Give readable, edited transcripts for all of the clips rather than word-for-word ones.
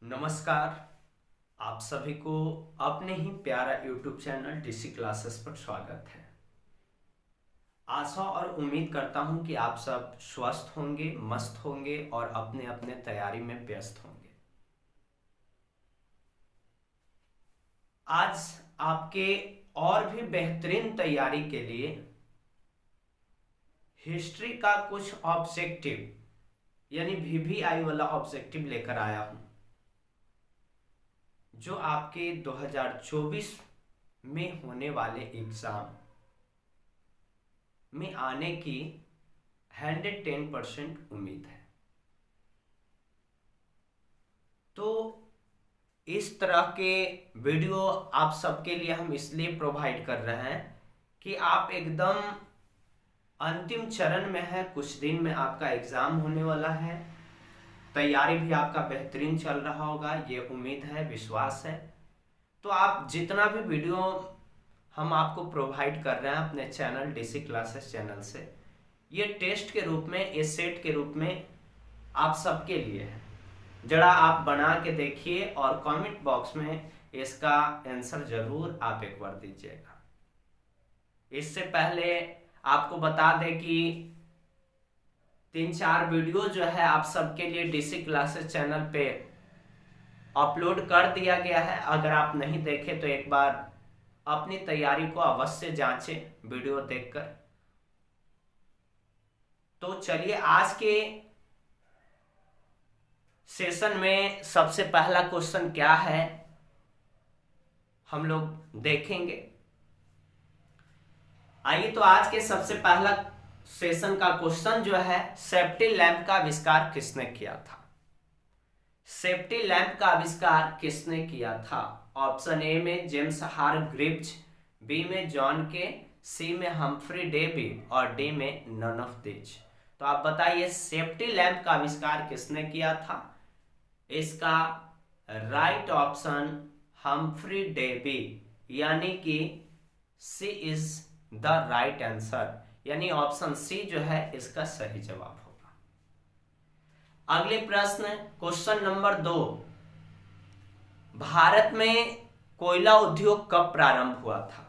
नमस्कार। आप सभी को अपने ही प्यारा YouTube चैनल डीसी क्लासेस पर स्वागत है। आशा और उम्मीद करता हूं कि आप सब स्वस्थ होंगे, मस्त होंगे और अपने अपने तैयारी में व्यस्त होंगे। आज आपके और भी बेहतरीन तैयारी के लिए हिस्ट्री का कुछ ऑब्जेक्टिव यानी VVI वाला ऑब्जेक्टिव लेकर आया हूं, जो आपके 2024 में होने वाले एग्जाम में आने की 110% उम्मीद है। तो इस तरह के वीडियो आप सबके लिए हम इसलिए प्रोवाइड कर रहे हैं कि आप एकदम अंतिम चरण में है, कुछ दिन में आपका एग्जाम होने वाला है। तैयारी भी आपका बेहतरीन चल रहा होगा, ये उम्मीद है, विश्वास है। तो आप जितना भी वीडियो हम आपको प्रोवाइड कर रहे हैं अपने चैनल डीसी क्लासेस चैनल से, ये टेस्ट के रूप में, ये सेट के रूप में आप सबके लिए है। जरा आप बना के देखिए और कमेंट बॉक्स में इसका आंसर जरूर आप एक बार दीजिएगा। इससे पहले आपको बता दें कि 3-4 वीडियो जो है आप सबके लिए डीसी क्लासेस चैनल पे अपलोड कर दिया गया है। अगर आप नहीं देखे तो एक बार अपनी तैयारी को अवश्य जांचें वीडियो देखकर। तो चलिए आज के सेशन में सबसे पहला क्वेश्चन क्या है हम लोग देखेंगे। आइए, तो आज के सबसे पहला सेशन का क्वेश्चन जो है, सेफ्टी लैंप का आविष्कार किसने किया था? सेफ्टी लैंप का आविष्कार किसने किया था? ऑप्शन ए में जेम्स हारग्रीव्ज, बी में जॉन के, सी में हम्फ्री डेवी और डी में नन ऑफ दिस। तो आप बताइए सेफ्टी लैंप का आविष्कार किसने किया था? इसका राइट ऑप्शन हम्फ्री डेवी, यानी कि सी इज द राइट आंसर, यानी ऑप्शन सी जो है इसका सही जवाब होगा। अगले प्रश्न, क्वेश्चन नंबर 2, भारत में कोयला उद्योग कब प्रारंभ हुआ था?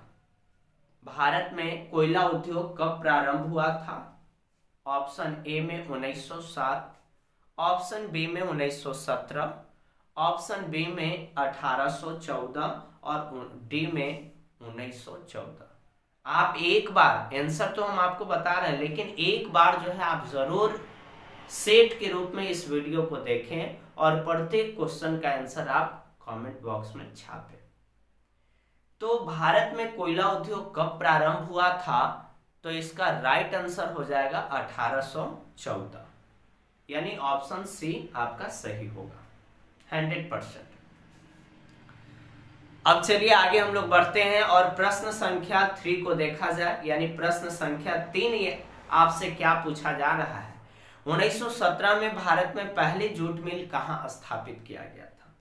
भारत में कोयला उद्योग कब प्रारंभ हुआ था? ऑप्शन ए में 1907, ऑप्शन बी में 1917, ऑप्शन बी में 1814 और डी में 1914। आप एक बार, आंसर तो हम आपको बता रहे हैं, लेकिन एक बार जो है आप जरूर सेट के रूप में इस वीडियो को देखें और प्रत्येक क्वेश्चन का आंसर आप कमेंट बॉक्स में छापें। तो भारत में कोयला उद्योग कब प्रारंभ हुआ था? तो इसका राइट आंसर हो जाएगा 1814, यानी ऑप्शन सी आपका सही होगा 100%। अब चलिए आगे हम लोग बढ़ते हैं और प्रश्न संख्या 3 को देखा जाए, यानी प्रश्न संख्या 3 ये आपसे क्या पूछा जा रहा है। 1917 में भारत में पहली जूट मिल कहां स्थापित किया गया था?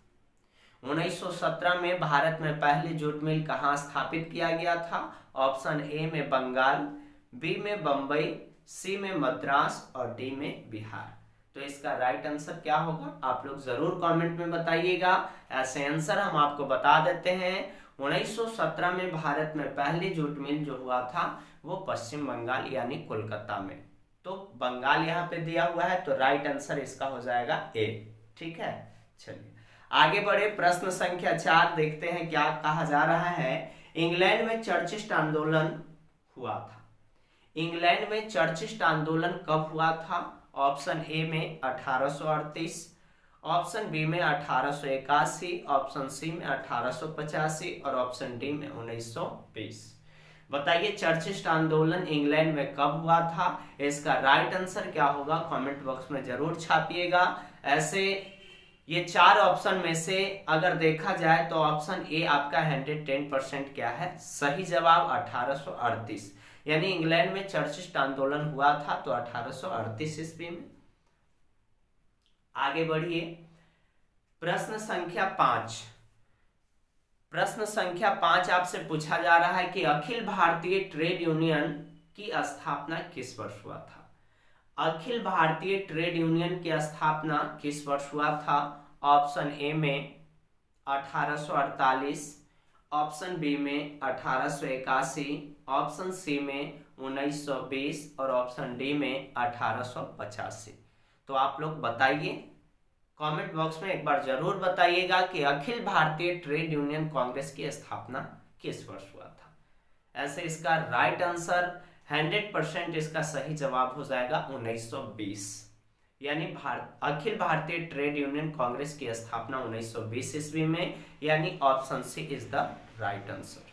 1917 में भारत में पहली जूट मिल कहां स्थापित किया गया था? ऑप्शन ए में बंगाल, बी में बंबई, सी में मद्रास और डी में बिहार। तो इसका राइट आंसर क्या होगा आप लोग जरूर कमेंट में बताइएगा। ऐसे आंसर हम आपको बता देते हैं। 1917 में भारत में पहली जूट मिल जो हुआ था वो पश्चिम बंगाल यानी कोलकाता में। तो बंगाल यहाँ पे दिया हुआ है, तो राइट आंसर इसका हो जाएगा ए। ठीक है, चलिए आगे बढ़े। प्रश्न संख्या 4 देखते हैं क्या कहा जा रहा है। इंग्लैंड में चर्चिस्ट आंदोलन हुआ था। इंग्लैंड में चर्चिस्ट आंदोलन कब हुआ था? ऑप्शन ए में 1838, ऑप्शन बी में 1881, ऑप्शन सी में 1885 और ऑप्शन डी में 1920। बताइए चर्चिस्ट आंदोलन इंग्लैंड में कब हुआ था? इसका राइट आंसर क्या होगा कमेंट बॉक्स में जरूर छापिएगा। ऐसे ये 4 ऑप्शन में से अगर देखा जाए तो ऑप्शन ए आपका 110% क्या है सही जवाब 1838, यानी इंग्लैंड में चर्चिस्ट आंदोलन हुआ था तो 1838 ईस्वी में। आगे बढ़िए, प्रश्न संख्या 5। प्रश्न संख्या 5 आपसे पूछा जा रहा है कि अखिल भारतीय ट्रेड यूनियन की स्थापना किस वर्ष हुआ था? अखिल भारतीय ट्रेड यूनियन की स्थापना किस वर्ष हुआ था? ऑप्शन ए में 1848, ऑप्शन बी में 1881, ऑप्शन सी में 1920 और ऑप्शन डी में 1885। तो आप लोग बताइए, कमेंट बॉक्स में एक बार जरूर बताइएगा कि अखिल भारतीय ट्रेड यूनियन कांग्रेस की स्थापना किस वर्ष हुआ था। ऐसे इसका राइट आंसर 100% इसका सही जवाब हो जाएगा 1920, यानी अखिल भारतीय ट्रेड यूनियन कांग्रेस की स्थापना 1920 ईस्वी में, यानी option C is the right answer.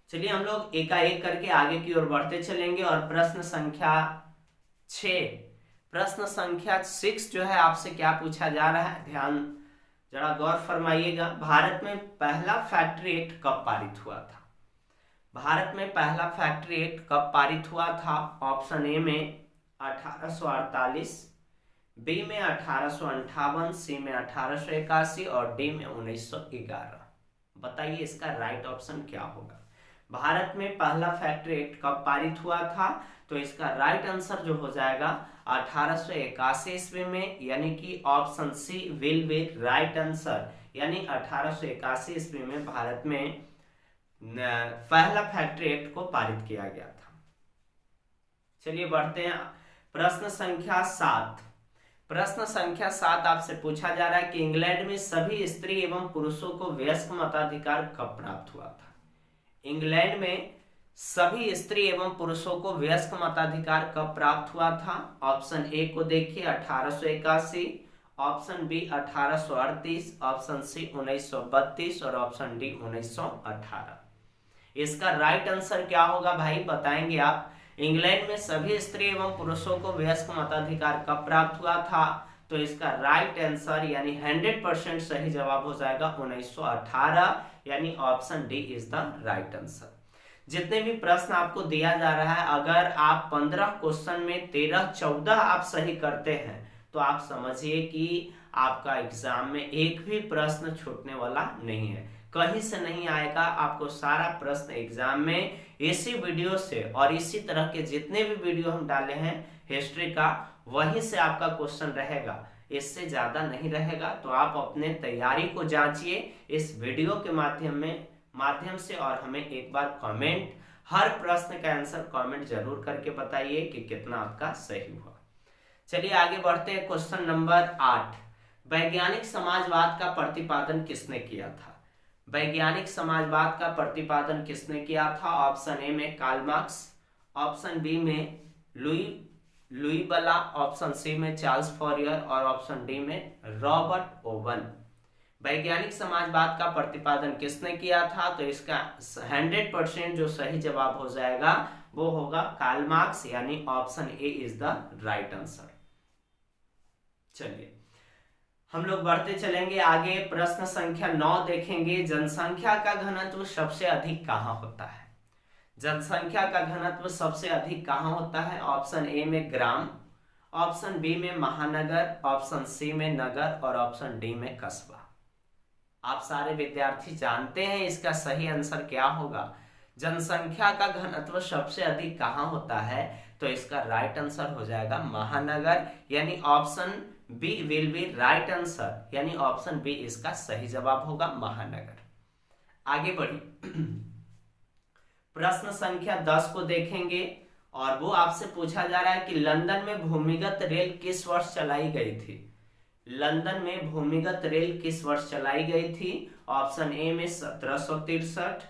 चलिए हम लोग एकाएक करके आगे की ओर बढ़ते चलेंगे और प्रश्न संख्या 6 जो है आपसे क्या पूछा जा रहा है, ध्यान जरा गौर फरमाइएगा। भारत में पहला फैक्ट्री एक्ट कब पारित हुआ था? भारत में पहला फैक्ट्री एक्ट कब पारित हुआ था? ऑप्शन ए में 1848, बी में 1858, सी में 1881 और डी में 1911। बताइए इसका राइट ऑप्शन क्या होगा। भारत में पहला फैक्ट्री एक्ट कब पारित हुआ था? तो इसका राइट आंसर जो हो जाएगा 1881 ईस्वी में, यानी कि option C will be right answer, यानी 1881 ईस्वी में भारत में पहला फैक्ट्री एक्ट को पारित किया गया था। चलिए बढ़ते हैं प्रश्न संख्या 7। प्रश्न संख्या 7 आपसे पूछा जा रहा है कि इंग्लैंड में सभी स्त्री एवं पुरुषों को वयस्क मताधिकार कब प्राप्त हुआ था? इंग्लैंड में सभी स्त्री एवं पुरुषों को वयस्क मताधिकार कब प्राप्त हुआ था? ऑप्शन ए को देखिए 1881, ऑप्शन बी 1838, ऑप्शन सी 1932 और ऑप्शन डी 1918। इसका राइट आंसर क्या होगा भाई, बताएंगे आप। इंग्लैंड में सभी स्त्री एवं पुरुषों को वयस्क मताधिकार कब प्राप्त हुआ था? तो इसका राइट आंसर यानी 100% सही जवाब हो जाएगा 1918, यानी option D is the right answer. जितने भी प्रश्न आपको दिया जा रहा है, अगर आप 15 क्वेश्चन में 13-14 आप सही करते हैं तो आप समझिए कि आपका एग्जाम में एक भी प्रश्न छूटने वाला नहीं है, कहीं से नहीं आएगा। आपको सारा प्रश्न एग्जाम में इसी वीडियो से और इसी तरह के जितने भी वीडियो हम डाले हैं हिस्ट्री का, वहीं से आपका क्वेश्चन रहेगा, इससे ज्यादा नहीं रहेगा। तो आप अपने तैयारी को जांचिए इस वीडियो के माध्यम से और हमें एक बार कमेंट, हर प्रश्न का आंसर कमेंट जरूर करके बताइए कि कितना आपका सही हुआ। चलिए आगे बढ़ते हैं। क्वेश्चन नंबर 8, वैज्ञानिक समाजवाद का प्रतिपादन किसने किया था? वैज्ञानिक समाजवाद का प्रतिपादन किसने किया था? ऑप्शन ए में कार्ल मार्क्स, ऑप्शन बी में लुई बला, ऑप्शन सी में चार्ल्स फॉरियर और ऑप्शन डी में रॉबर्ट ओवन। वैज्ञानिक समाजवाद का प्रतिपादन किसने किया था? तो इसका 100% जो सही जवाब हो जाएगा वो होगा कार्ल मार्क्स, यानी option A is the right answer. चलिए हम लोग बढ़ते चलेंगे आगे। प्रश्न संख्या 9 देखेंगे। जनसंख्या का घनत्व सबसे अधिक कहाँ होता है? जनसंख्या का घनत्व सबसे अधिक कहाँ होता है? ऑप्शन ए में ग्राम, ऑप्शन बी में महानगर, ऑप्शन सी में नगर और ऑप्शन डी में कस्बा। आप सारे विद्यार्थी जानते हैं इसका सही आंसर क्या होगा। जनसंख्या का घनत्व सबसे अधिक कहाँ होता है? तो इसका राइट आंसर हो जाएगा महानगर, यानी option B will be right answer, यानी ऑप्शन बी इसका सही जवाब होगा महानगर। आगे बढ़िए प्रश्न संख्या 10 को देखेंगे और वो आपसे पूछा जा रहा है कि लंदन में भूमिगत रेल किस वर्ष चलाई गई थी? लंदन में भूमिगत रेल किस वर्ष चलाई गई थी? ऑप्शन ए में 1763,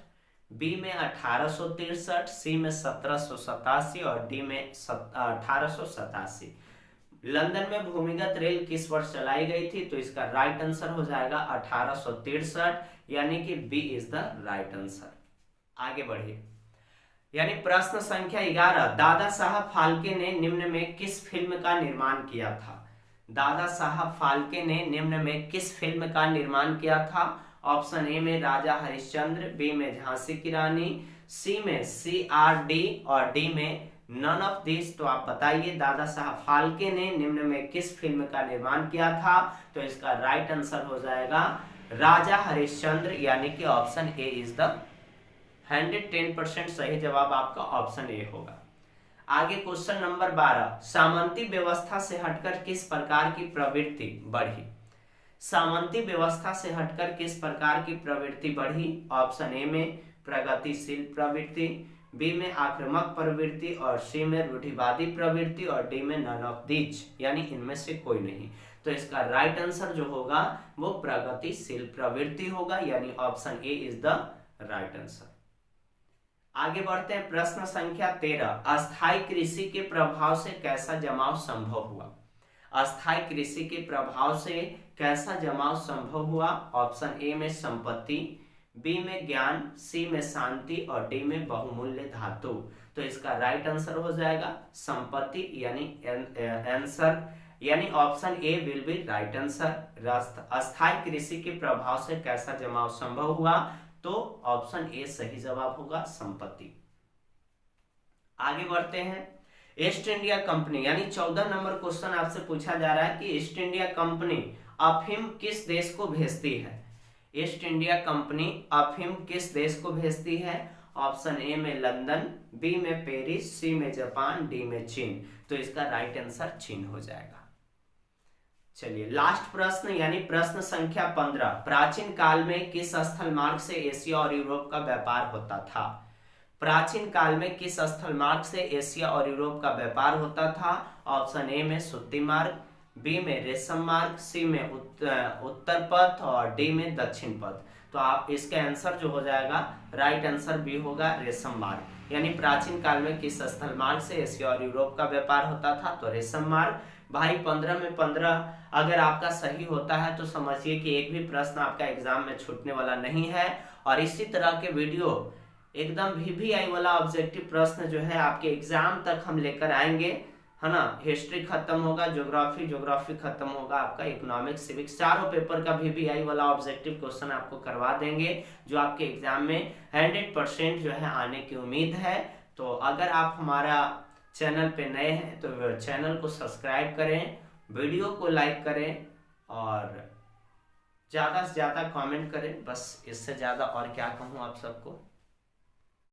बी में 1863, सी में 1787 और डी में 1887। लंदन में भूमिगत रेल किस वर्ष चलाई गई थी? तो इसका राइट आंसर हो जाएगा 1863, यानी कि B is the right answer. आगे बढ़िए, यानी प्रश्न संख्या 11, दादा साहब फाल्के ने निम्न में किस फिल्म का निर्माण किया था? दादा साहब फाल्के ने निम्न में किस फिल्म का निर्माण किया था? ऑप्शन ए में राजा हरिश्चंद्र, बी में झांसी की रानी, सी में CRD और डी में नन ऑफ दिस। तो आप बताइए दादा साहब फाल्के ने निम्न में किस फिल्म का निर्माण किया था? तो इसका राइट आंसर हो जाएगा राजा हरिश्चंद्र, यानी कि ऑप्शन ए इज द 110% सही जवाब आपका ऑप्शन ए होगा। आगे क्वेश्चन नंबर 12, सामंती व्यवस्था से हटकर किस प्रकार की प्रवृत्ति बढ़ी? सामंती व्यवस्था से हटकर किस प्रकार की प्रवृत्ति बढ़ी? ऑप्शन ए में प्रगतिशील प्रवृत्ति, बी में आक्रामक प्रवृत्ति और सी में रूढ़िवादी प्रवृत्ति और डी में नन ऑफ दीज, यानी इनमें से कोई नहीं। तो इसका राइट आंसर जो होगा वो प्रगतिशील प्रवृत्ति होगा, यानी option A is the right answer. आगे बढ़ते हैं प्रश्न संख्या 13, अस्थायी कृषि के प्रभाव से कैसा जमाव संभव हुआ? अस्थायी कृषि के प्रभाव से कैसा जमाव संभव हुआ? ऑप्शन ए में संपत्ति, बी में ज्ञान, सी में शांति और डी में बहुमूल्य धातु। तो इसका राइट आंसर हो जाएगा संपत्ति, यानी आंसर, यानी option A will be right answer. अस्थायी कृषि के प्रभाव से कैसा जमाव संभव हुआ? तो ऑप्शन ए सही जवाब होगा संपत्ति। आगे बढ़ते हैं, ईस्ट इंडिया कंपनी, यानी 14 नंबर क्वेश्चन आपसे पूछा जा रहा है कि ईस्ट इंडिया कंपनी अफीम किस देश को भेजती है? ईस्ट इंडिया कंपनी अफीम किस देश को भेजती है? ऑप्शन ए में लंदन, बी में पेरिस, सी में जापान, डी में चीन। तो इसका राइट आंसर चीन हो जाएगा। चलिए लास्ट प्रश्न, यानी प्रश्न संख्या 15, प्राचीन काल में किस स्थल मार्ग से एशिया और यूरोप का व्यापार होता था? प्राचीन काल में किस स्थल मार्ग से एशिया और यूरोप का व्यापार होता था? ऑप्शन ए में सूती मार्ग, बी में रेशम मार्ग, सी में उत्तर पथ और डी में दक्षिण पथ। तो आप इसका आंसर जो हो जाएगा राइट आंसर बी होगा रेशम मार्ग, यानी प्राचीन काल में किस स्थल मार्ग से एशिया और यूरोप का व्यापार होता था? तो रेशम मार्ग। भाई 15 में 15 अगर आपका सही होता है तो समझिए कि एक भी प्रश्न आपका एग्जाम में छूटने वाला नहीं है। और इसी तरह के वीडियो एकदम VVI वाला ऑब्जेक्टिव प्रश्न जो है आपके एग्जाम तक हम लेकर आएंगे, है ना। हिस्ट्री खत्म होगा, ज्योग्राफी खत्म होगा, आपका इकोनॉमिक्स, सिविक्स, चारों पेपर का VVI वाला ऑब्जेक्टिव क्वेश्चन आपको करवा देंगे, जो आपके एग्जाम में 100% जो है आने की उम्मीद है। तो अगर आप हमारा चैनल पे नए हैं तो चैनल को सब्सक्राइब करें, वीडियो को लाइक करें और ज़्यादा से ज़्यादा कमेंट करें। बस इससे ज़्यादा और क्या कहूँ आप सबको।